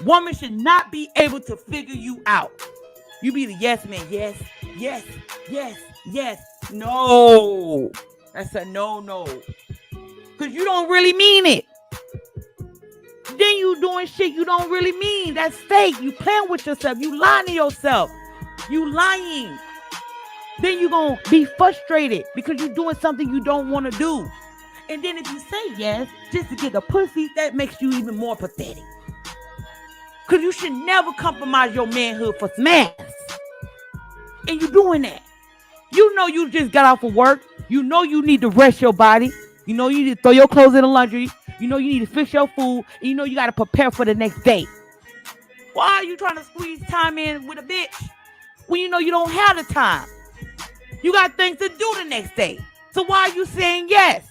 woman should not be able to figure you out. You be the yes man. Yes, yes, yes, yes. No. That's a no. Because you don't really mean it. Then you doing shit you don't really mean. That's fake. You playing with yourself. You lying to yourself. You lying. Then you going to be frustrated because you're doing something you don't want to do. And then if you say yes just to get the pussy, that makes you even more pathetic. Because you should never compromise your manhood for some ass. And you doing that. You know you just got off of work. You know you need to rest your body. You know you need to throw your clothes in the laundry. You know you need to fix your food. And you know you got to prepare for the next day. Why are you trying to squeeze time in with a bitch when you know you don't have the time? You got things to do the next day. So why are you saying yes?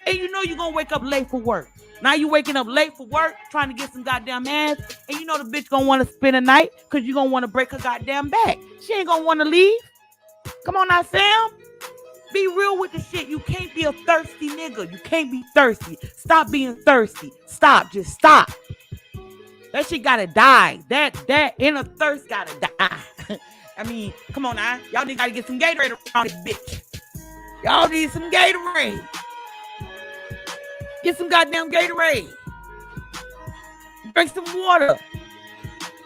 And you know you're going to wake up late for work. Now you waking up late for work, trying to get some goddamn ass. And you know the bitch going to want to spend a night because you're going to want to break her goddamn back. She ain't going to want to leave. Come on now, Sam. Be real with the shit. You can't be a thirsty nigga. You can't be thirsty. Stop being thirsty. Stop. Just stop. That shit gotta die. That inner thirst gotta die. I mean, come on now. Y'all niggas gotta get some Gatorade around this bitch. Y'all need some Gatorade. Get some goddamn Gatorade. Drink some water.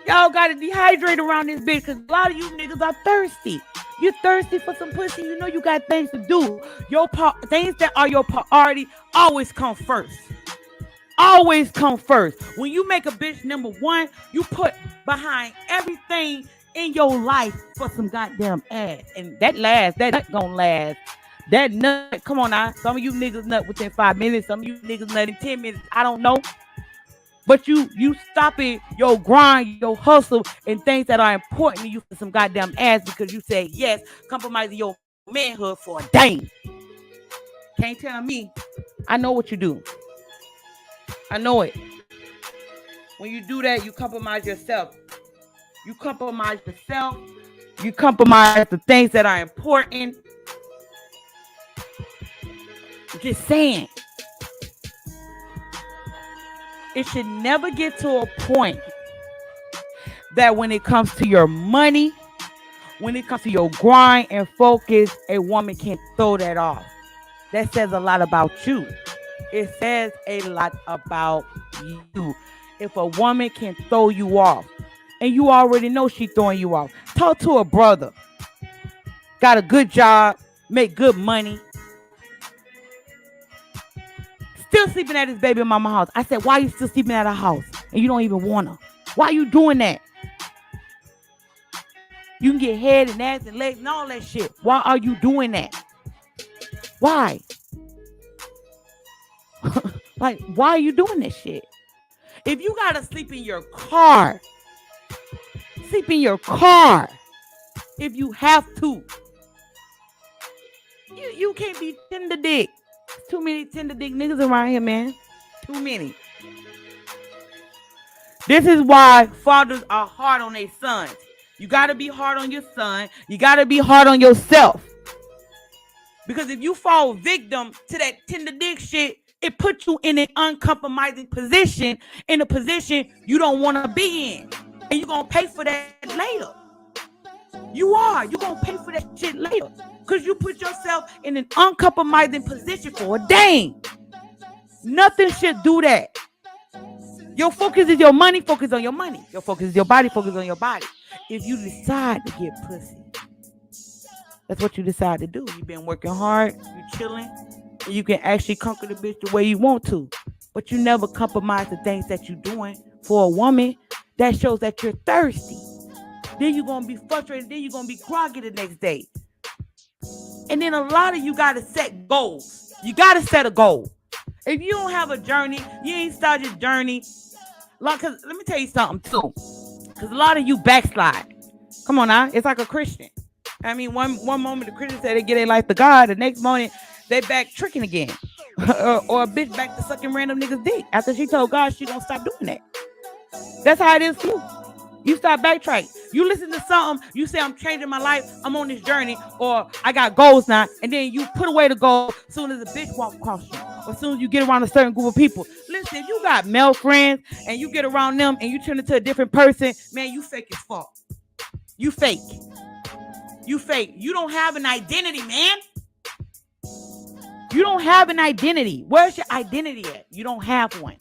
Y'all gotta dehydrate around this bitch because a lot of you niggas are thirsty. You're thirsty for some pussy. You know you got things to do. Things that are your priority always come first. Always come first. When you make a bitch number one, you put behind everything in your life for some goddamn ass. And that nut gonna last. That nut, come on now. Some of you niggas nut within 5 minutes. Some of you niggas nut in 10 minutes. I don't know. But you stopping your grind, your hustle, and things that are important to you for some goddamn ass because you say yes, compromising your manhood for a dame. Can't tell me. I know what you do. I know it. When you do that, you compromise yourself. You compromise yourself. You compromise the things that are important. Just saying. It should never get to a point that when it comes to your money, when it comes to your grind and focus, a woman can't throw that off. That says a lot about you. It says a lot about you. If a woman can throw you off, and you already know she's throwing you off, talk to a brother. Got a good job, make good money. Still sleeping at his baby mama house. I said, why are you still sleeping at her house? And you don't even want her. Why are you doing that? You can get head and ass and legs and all that shit. Why are you doing that? Why? Like, why are you doing this shit? If you gotta sleep in your car, sleep in your car. If you have to. You can't be tender dick. Too many tender dick niggas around here, man. Too many. This is why fathers are hard on their sons. You got to be hard on your son. You got to be hard on yourself. Because if you fall victim to that tender dick shit, it puts you in an uncompromising position, in a position you don't want to be in. And you're going to pay for that later. You are. You're going to pay for that shit later. Because you put yourself in an uncompromising position for a dame. Nothing should do that. Your focus is your money, focus on your money. Your focus is your body, focus on your body. If you decide to get pussy, that's what you decide to do. You've been working hard, you're chilling, and you can actually conquer the bitch the way you want to. But you never compromise the things that you're doing for a woman. That shows that you're thirsty. Then you're going to be frustrated. Then you're going to be groggy the next day. And then a lot of you got to set goals. You got to set a goal. If you don't have a journey, you ain't started your journey. Cause let me tell you something too. Because a lot of you backslide. Come on now. It's like a Christian. I mean, one moment the Christian say they get their life to God. The next moment they back tricking again. or a bitch back to sucking random niggas dick. After she told God she gonna stop doing that. That's how it is too. You start backtrack. You listen to something, you say, I'm changing my life, I'm on this journey, or I got goals now, and then you put away the goal as soon as a bitch walk across you, or as soon as you get around a certain group of people. Listen, listen, if you got male friends and you get around them and you turn into a different person, man, you fake as fuck. You fake. You fake. You don't have an identity, man. You don't have an identity. Where's your identity at? You don't have one.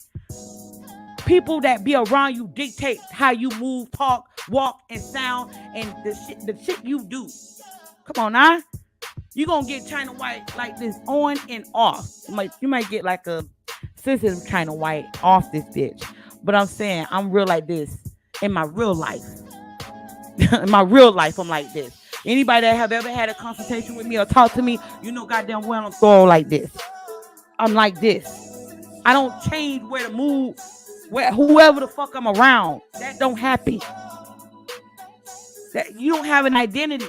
People that be around you dictate how you move, talk, walk, and sound, and the shit you do. Come on now. You gonna get China White like this on and off. You might get like a sensitive China White off this bitch. But I'm saying I'm real like this in my real life. In my real life, I'm like this. Anybody that have ever had a consultation with me or talk to me, you know goddamn well I'm thorough like this. I'm like this. I don't change where to move, where whoever the fuck I'm around. That don't happen. That you don't have an identity.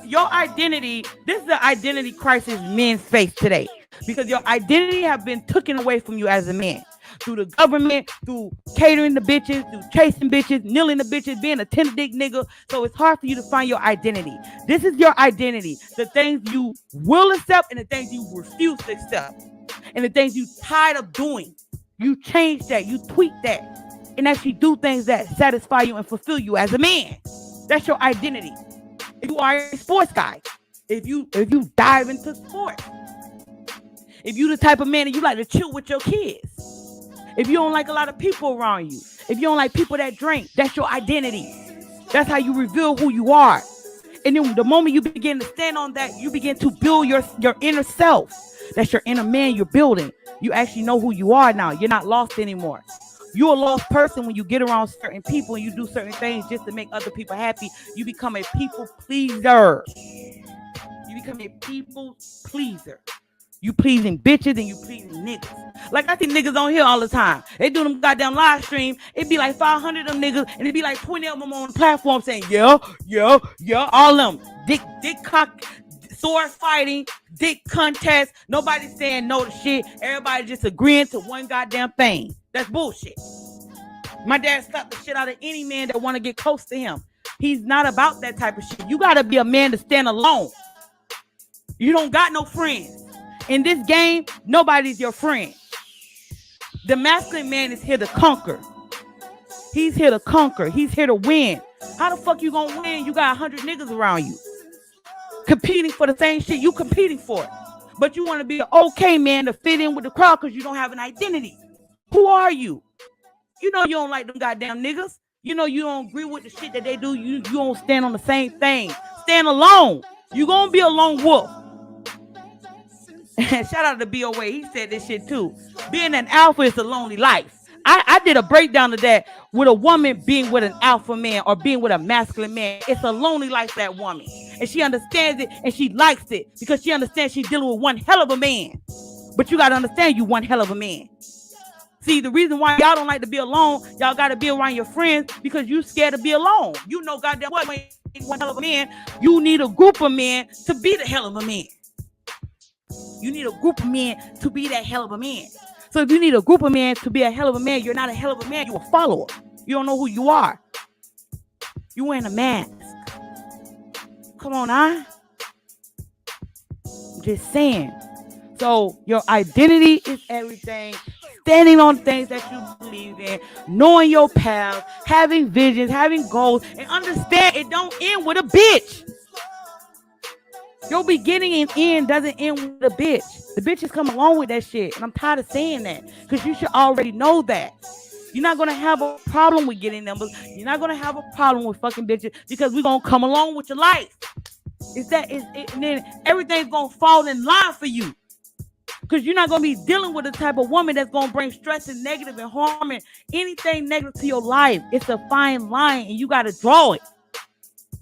Your identity, this is the identity crisis men face today. Because your identity have been taken away from you as a man. Through the government, through catering the bitches, through chasing bitches, kneeling the bitches, being a tender dick nigga. So it's hard for you to find your identity. This is your identity. The things you will accept and the things you refuse to accept. And the things you tired of doing. You change that. You tweak that. And actually do things that satisfy you and fulfill you as a man. That's your identity. If you are a sports guy. If you dive into sports. If you the type of man that you like to chill with your kids. If you don't like a lot of people around you, if you don't like people that drink, that's your identity. That's how you reveal who you are. And then the moment you begin to stand on that, you begin to build your inner self. That's your inner man you're building. You actually know who you are now. You're not lost anymore. You're a lost person when you get around certain people and you do certain things just to make other people happy. You become a people pleaser. You become a people pleaser. You pleasing bitches and you pleasing niggas. Like I see niggas on here all the time. They do them goddamn live stream. It be like 500 of them niggas and it be like 20 of them on the platform saying, yeah, all of them. Dick cock, sword fighting, dick contest. Nobody saying no to shit. Everybody just agreeing to one goddamn thing. That's bullshit. My dad slapped the shit out of any man that want to get close to him. He's not about that type of shit. You got to be a man to stand alone. You don't got no friends. In this game, nobody's your friend. The masculine man is here to conquer. He's here to conquer. He's here to win. How the fuck you gonna win? You got 100 niggas around you. Competing for the same shit you competing for. But you want to be an okay man to fit in with the crowd because you don't have an identity. Who are you? You know you don't like them goddamn niggas. You know you don't agree with the shit that they do. You don't stand on the same thing. Stand alone. You gonna be a lone wolf. Shout out to BOA. He said this shit too. Being an alpha is a lonely life. I did a breakdown of that with a woman being with an alpha man or being with a masculine man. It's a lonely life for that woman. And she understands it and she likes it because she understands she's dealing with one hell of a man. But you got to understand you one hell of a man. See, the reason why y'all don't like to be alone, y'all got to be around your friends because you scared to be alone. You know goddamn what, when you one hell of a man, you need a group of men to be the hell of a man. You need a group of men to be that hell of a man. So if you need a group of men to be a hell of a man, you're not a hell of a man. You're a follower. You don't know who you are. You wearing a mask. Come on, I'm just saying. So your identity is everything. Standing on things that you believe in, knowing your path, having visions, having goals, and understand it don't end with a bitch. Your beginning and end doesn't end with a bitch. The bitches come along with that shit. And I'm tired of saying that. Because you should already know that. You're not going to have a problem with getting numbers. You're not going to have a problem with fucking bitches. Because we're going to come along with your life. And then everything's going to fall in line for you. Because you're not going to be dealing with the type of woman that's going to bring stress and negative and harm and anything negative to your life. It's a fine line and you got to draw it.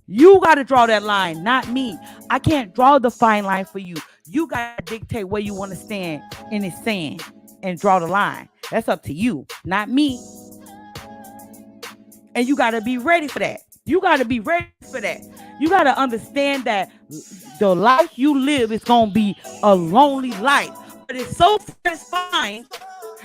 You got to draw that line, not me. I can't draw the fine line for you. You got to dictate where you want to stand in the sand and draw the line. That's up to you, not me. And you got to be ready for that. You got to be ready for that. You got to understand that the life you live is going to be a lonely life. But it's so satisfying.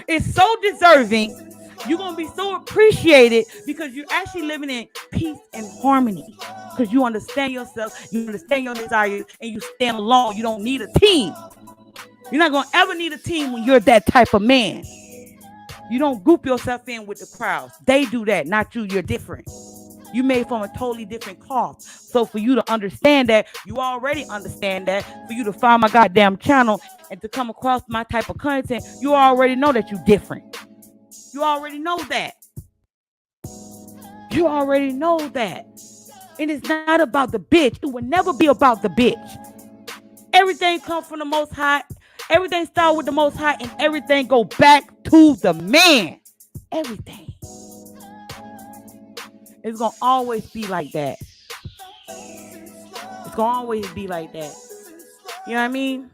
It's so deserving. You're going to be so appreciated because you're actually living in peace and harmony. Because you understand yourself, you understand your desires, and you stand alone. You don't need a team. You're not going to ever need a team when you're that type of man. You don't group yourself in with the crowds. They do that, not you. You're different. You made from a totally different cloth. So for you to understand that, you already understand that. For you to find my goddamn channel and to come across my type of content, you already know that you're different. You already know that. You already know that. And it's not about the bitch. It will never be about the bitch. Everything comes from the Most High. Everything starts with the Most High, and everything go back to the man. Everything. It's gonna always be like that. It's gonna always be like that. You know what I mean?